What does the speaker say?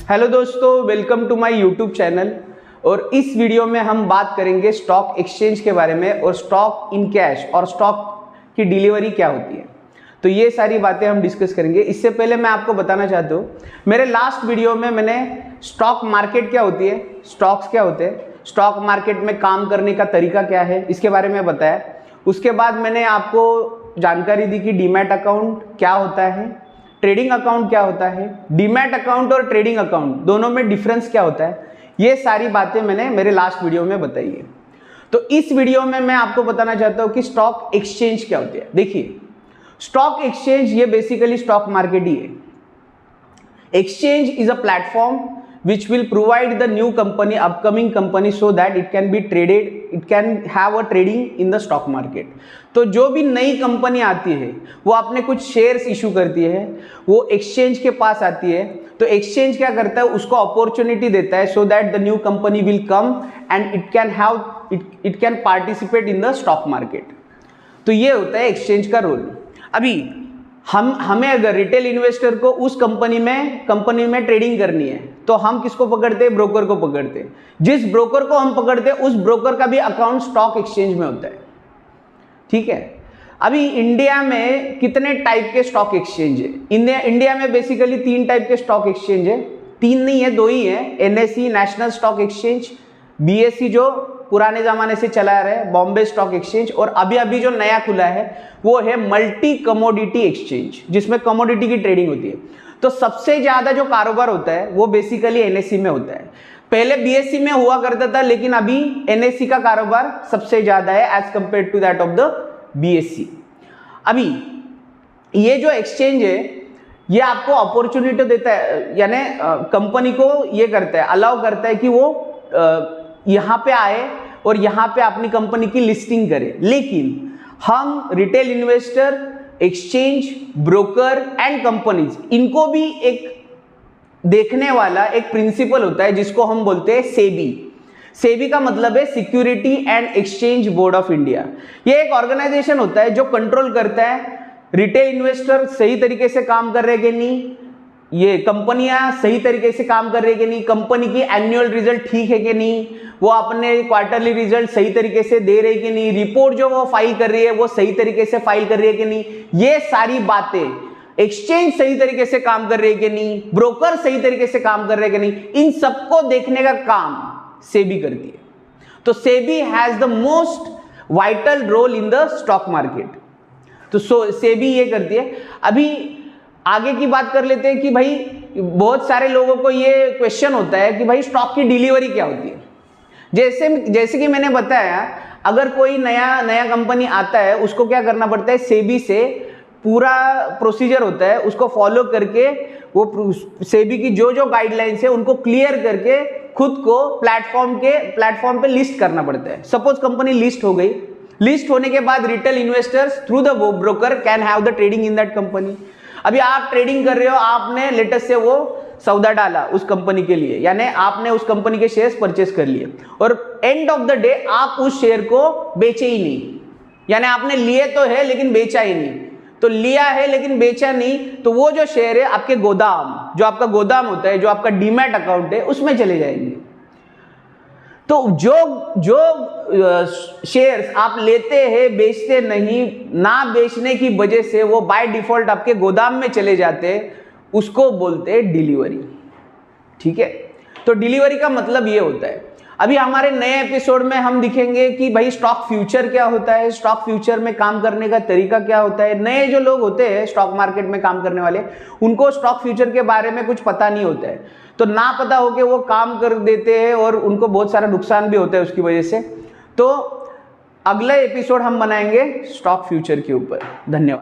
Hello दोस्तों, welcome to my YouTube channel. और इस वीडियो में हम बात करेंगे स्टॉक एक्सचेंज के बारे में और स्टॉक इन कैश और स्टॉक की डिलीवरी क्या होती है। तो ये सारी बातें हम डिस्कस करेंगे। इससे पहले मैं आपको बताना चाहता हूँ, मेरे लास्ट वीडियो में मैंने स्टॉक मार्केट क्या होती है, स्टॉक्स क्या होते हैं, स्टॉक मार्केट में काम करने का तरीका क्या है, इसके बारे में बताया। उसके बाद मैंने आपको जानकारी दी कि डीमैट अकाउंट क्या होता है, ट्रेडिंग अकाउंट क्या होता है, डीमैट अकाउंट और ट्रेडिंग अकाउंट दोनों में डिफरेंस क्या होता है। ये सारी बातें मैंने मेरे लास्ट वीडियो में बताई है। तो इस वीडियो में मैं आपको बताना चाहता हूं कि स्टॉक एक्सचेंज क्या होती है। देखिए, स्टॉक एक्सचेंज ये बेसिकली स्टॉक मार्केट ही है। Exchange is a platform which will provide the new company, upcoming company, so that it can be traded, it can have a trading in the stock market। तो जो भी नई company आती है वो अपने कुछ शेयर्स इशू करती है, वो एक्सचेंज के पास आती है। तो एक्सचेंज क्या करता है, उसको अपॉर्चुनिटी देता है so that the new company will come and it can participate in the stock market. तो ये होता है एक्सचेंज का रोल। अभी हमें अगर रिटेल इन्वेस्टर को उस कंपनी में ट्रेडिंग करनी है तो हम किसको पकड़ते हैं, ब्रोकर को पकड़ते हैं। जिस ब्रोकर को हम पकड़ते हैं उस ब्रोकर का भी अकाउंट स्टॉक एक्सचेंज में होता है। ठीक है। अभी इंडिया में कितने टाइप के स्टॉक एक्सचेंज है? इंडिया में बेसिकली 3 टाइप के स्टॉक एक्सचेंज है। 3 नहीं है, 2 ही है। NSE national stock exchange, BSE जो पुराने जमाने से चला रहा है, बॉम्बे स्टॉक एक्सचेंज, और अभी अभी जो नया खुला है वो है मल्टी कमोडिटी एक्सचेंज, जिसमें कमोडिटी की ट्रेडिंग होती है। तो सबसे ज्यादा जो कारोबार होता है वो बेसिकली एनएसई में होता है। पहले बीएसई में हुआ करता था, लेकिन अभी एनएसई का कारोबार सबसे ज्यादा है as compare to that of the BSE. अभी ये जो एक्सचेंज है ये आपको अपॉर्चुनिटी देता है, यानी कंपनी को ये करता है, अलाउ करता है कि वो यहाँ पे आए और यहाँ पे अपनी कंपनी की लिस्टिंग करे। लेकिन हम retail investor, exchange, broker and companies, इनको भी एक देखने वाला एक प्रिंसिपल होता है जिसको हम बोलते हैं सेबी। सेबी का मतलब है security and exchange board of India. ये एक ऑर्गेनाइजेशन होता है जो कंट्रोल करता है रिटेल इन्वेस्टर सही तरीके से काम कर रहे हैं कि नहीं, ये कंपनियां सही तरीके से काम कर रही है कि नहीं, कंपनी की एनुअल रिजल्ट ठीक है कि नहीं, वो अपने क्वार्टरली रिजल्ट सही तरीके से दे रही है कि नहीं, रिपोर्ट जो वो फाइल कर रही है वो सही तरीके से फाइल कर रही है कि नहीं, ये सारी बातें, एक्सचेंज सही तरीके से काम कर रही है कि नहीं, ब्रोकर सही तरीके से काम कर रहे हैं कि नहीं, इन सबको देखने का काम सेबी करती है। तो SEBI has the most vital role in the stock market. तो सेबी ये करती है। अभी आगे की बात कर लेते हैं कि भाई बहुत सारे लोगों को ये क्वेश्चन होता है कि भाई स्टॉक की डिलीवरी क्या होती है। जैसे कि मैंने बताया, अगर कोई नया कंपनी आता है उसको क्या करना पड़ता है, सेबी से पूरा प्रोसीजर होता है, उसको फॉलो करके वो सेबी की जो गाइडलाइंस है उनको क्लियर करके खुद को प्लेटफॉर्म पे लिस्ट करना पड़ता है। सपोज कंपनी लिस्ट हो गई, लिस्ट होने के बाद retail investors through the broker can have the trading in that company. अभी आप ट्रेडिंग कर रहे हो, आपने लेटेस्ट से वो सौदा डाला उस कंपनी के लिए, यानी आपने उस कंपनी के शेयर्स परचेस कर लिए, और एंड ऑफ द डे आप उस शेयर को बेचे ही नहीं, यानी आपने लिए तो है लेकिन बेचा ही नहीं। तो लिया है लेकिन बेचा नहीं, तो वो जो शेयर है आपके गोदाम, जो आपका गोदाम होता है, जो आपका डीमैट अकाउंट है, उसमें चले जाएंगे। तो जो शेयर्स आप लेते हैं, बेचते नहीं, ना बेचने की वजह से वो बाय डिफॉल्ट आपके गोदाम में चले जाते हैं, उसको बोलते हैं डिलीवरी। ठीक है। तो डिलीवरी का मतलब ये होता है। अभी हमारे नए एपिसोड में हम दिखेंगे कि भाई स्टॉक फ्यूचर क्या होता है, स्टॉक फ्यूचर में काम करने का तरीका क्या होता है। नए जो लोग होते हैं स्टॉक मार्केट में काम करने वाले, उनको स्टॉक फ्यूचर के बारे में कुछ पता नहीं होता है, तो ना पता हो के वो काम कर देते हैं और उनको बहुत सारा नुकसान भी होता है उसकी वजह से। तो अगला एपिसोड हम बनाएंगे स्टॉक फ्यूचर के ऊपर। धन्यवाद।